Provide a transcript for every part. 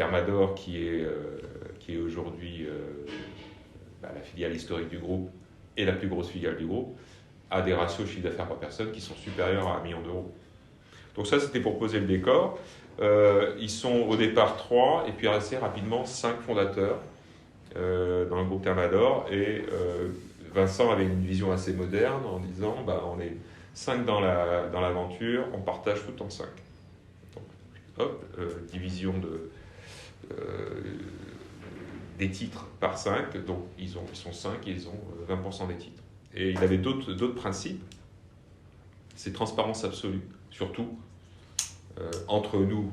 Thermador, qui est aujourd'hui la filiale historique du groupe et la plus grosse filiale du groupe, a des ratios chiffre d'affaires par personne qui sont supérieurs à 1 million d'euros. Donc ça, c'était pour poser le décor. Ils sont au départ 3, et puis assez rapidement 5 fondateurs dans le groupe Thermador. Et Vincent avait une vision assez moderne en disant on est 5 dans l'aventure, on partage tout en 5. Donc, hop, division des titres par 5, donc ils sont 5 et ils ont 20% des titres. Et il avait d'autres principes, c'est transparence absolue, surtout entre nous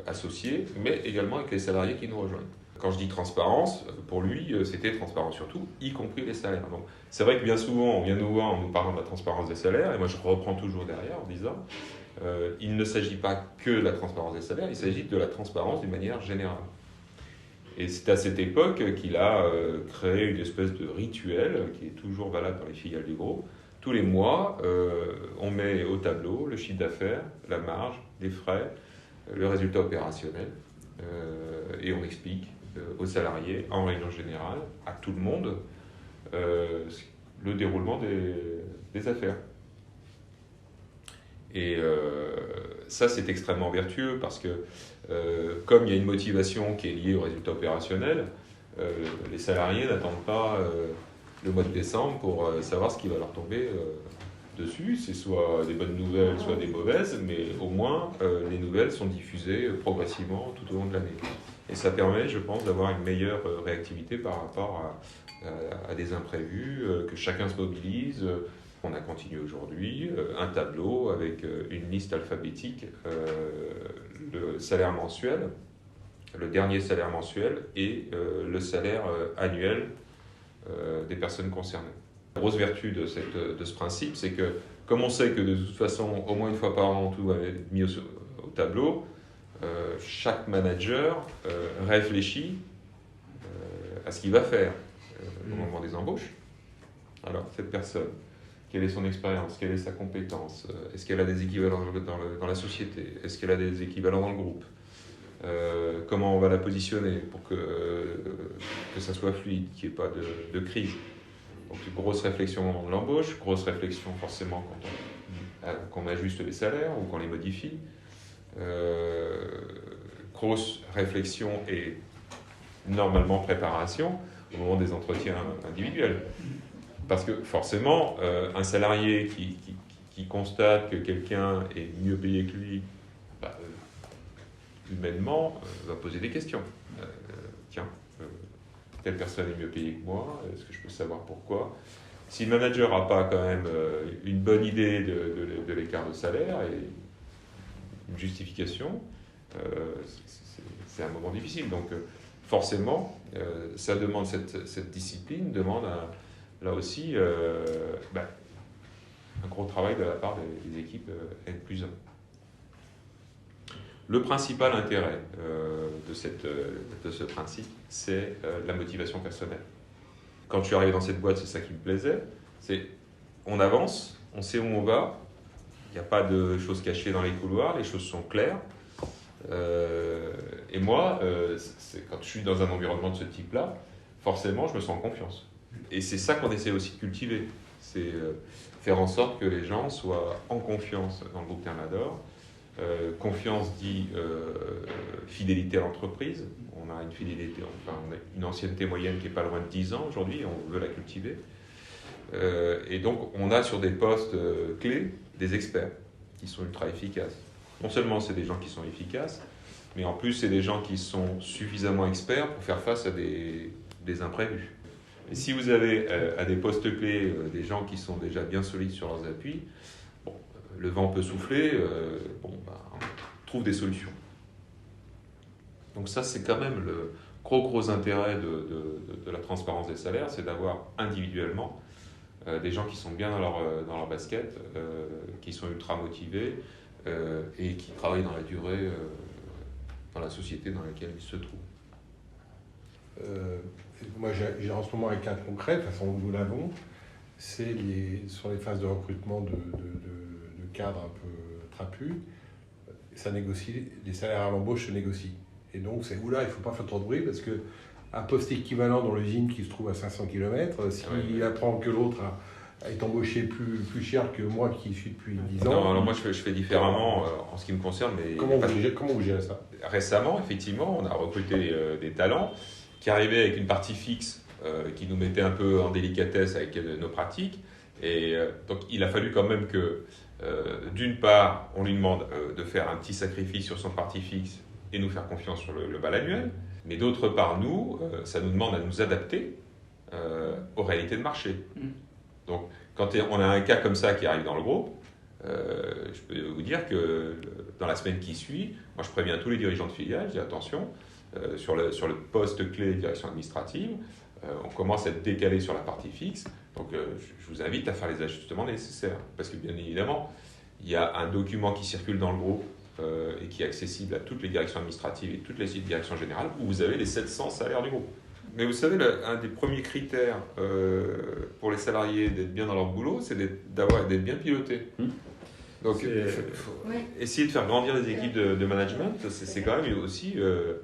associés, mais également avec les salariés qui nous rejoignent. Quand je dis transparence, pour lui, c'était transparence surtout, y compris les salaires. Donc, c'est vrai que bien souvent, on vient nous voir en nous parlant de la transparence des salaires, et moi je reprends toujours derrière en disant il ne s'agit pas que de la transparence des salaires, il s'agit de la transparence d'une manière générale. Et c'est à cette époque qu'il a créé une espèce de rituel qui est toujours valable dans les filiales du groupe. Tous les mois, on met au tableau le chiffre d'affaires, la marge, les frais, le résultat opérationnel, et on explique aux salariés, en réunion générale, à tout le monde, le déroulement des affaires. Et ça, c'est extrêmement vertueux parce que, comme il y a une motivation qui est liée au résultat opérationnel, les salariés n'attendent pas le mois de décembre pour savoir ce qui va leur tomber dessus. C'est soit des bonnes nouvelles, soit des mauvaises, mais au moins les nouvelles sont diffusées progressivement tout au long de l'année. Et ça permet, je pense, d'avoir une meilleure réactivité par rapport à des imprévus, que chacun se mobilise. On a continué aujourd'hui un tableau avec une liste alphabétique, le salaire mensuel, le dernier salaire mensuel et le salaire annuel des personnes concernées. La grosse vertu de ce principe, c'est que comme on sait que de toute façon, au moins une fois par an, tout va être mis au tableau, chaque manager réfléchit à ce qu'il va faire au moment des embauches. Alors, cette personne, quelle est son expérience, quelle est sa compétence, est-ce qu'elle a des équivalents dans la société, est-ce qu'elle a des équivalents dans le groupe, comment on va la positionner pour que ça soit fluide, qu'il n'y ait pas de crise. Donc une grosse réflexion au moment de l'embauche, grosse réflexion forcément quand on ajuste les salaires ou qu'on les modifie, grosse réflexion et normalement préparation au moment des entretiens individuels. Parce que forcément, un salarié qui constate que quelqu'un est mieux payé que lui, humainement, va poser des questions. Tiens, telle personne est mieux payée que moi, est-ce que je peux savoir pourquoi? Si le manager n'a pas quand même une bonne idée de l'écart de salaire et une justification, c'est un moment difficile. Donc forcément, ça demande cette discipline, demande là aussi un gros travail de la part des équipes N+1. Le principal intérêt de ce principe, c'est la motivation personnelle. Quand je suis arrivé dans cette boîte, c'est ça qui me plaisait. On avance, on sait où on va, il n'y a pas de choses cachées dans les couloirs, les choses sont claires. Et moi, quand je suis dans un environnement de ce type-là, forcément, je me sens en confiance. Et c'est ça qu'on essaie aussi de cultiver. C'est faire en sorte que les gens soient en confiance dans le groupe Thermador. Confiance dit fidélité à l'entreprise. On a une ancienneté moyenne qui n'est pas loin de 10 ans aujourd'hui, on veut la cultiver. Et donc on a sur des postes clés des experts qui sont ultra efficaces. Non seulement c'est des gens qui sont efficaces, mais en plus c'est des gens qui sont suffisamment experts pour faire face à des imprévus. Et si vous avez à des postes clés des gens qui sont déjà bien solides sur leurs appuis, le vent peut souffler, on trouve des solutions. Donc ça, c'est quand même le gros intérêt de la transparence des salaires, c'est d'avoir individuellement des gens qui sont bien dans leur basket, qui sont ultra motivés et qui travaillent dans la durée dans la société dans laquelle ils se trouvent. Moi, j'ai en ce moment un cas concret, de toute façon, nous l'avons, c'est sur les phases de recrutement de cadres un peu trapus, ça négocie, les salaires à l'embauche se négocient. Et donc, c'est où là, il ne faut pas faire trop de bruit parce que un poste équivalent dans l'usine qui se trouve à 500 km, s'il apprend que l'autre est embauché plus cher que moi qui suis depuis 10 ans. Non, alors moi je fais différemment en ce qui me concerne. Mais comment vous gérez ça? Récemment, effectivement, on a recruté des talents qui arrivaient avec une partie fixe qui nous mettait un peu en délicatesse avec nos pratiques. Et donc il a fallu quand même que, d'une part, on lui demande de faire un petit sacrifice sur son partie fixe et nous faire confiance sur le bal annuel. Mais d'autre part, nous, ça nous demande à nous adapter aux réalités de marché. Donc, quand on a un cas comme ça qui arrive dans le groupe, je peux vous dire que dans la semaine qui suit, moi je préviens tous les dirigeants de filiales, je dis attention, sur le poste clé direction administrative, on commence à être décalé sur la partie fixe. Donc, je vous invite à faire les ajustements nécessaires. Parce que bien évidemment, il y a un document qui circule dans le groupe et qui est accessible à toutes les directions administratives et toutes les directions générales où vous avez les 700 salaires du groupe. Mais vous savez, un des premiers critères pour les salariés d'être bien dans leur boulot, c'est d'être bien piloté. Donc, essayer de faire grandir les équipes de management, c'est quand même aussi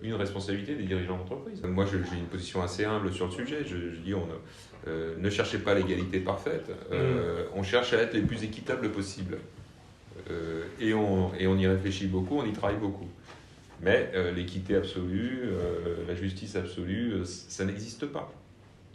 une responsabilité des dirigeants d'entreprise. Moi, j'ai une position assez humble sur le sujet. Je dis, ne cherchez pas l'égalité parfaite. On cherche à être les plus équitables possibles. Et on y réfléchit beaucoup, on y travaille beaucoup. Mais l'équité absolue, la justice absolue, ça n'existe pas.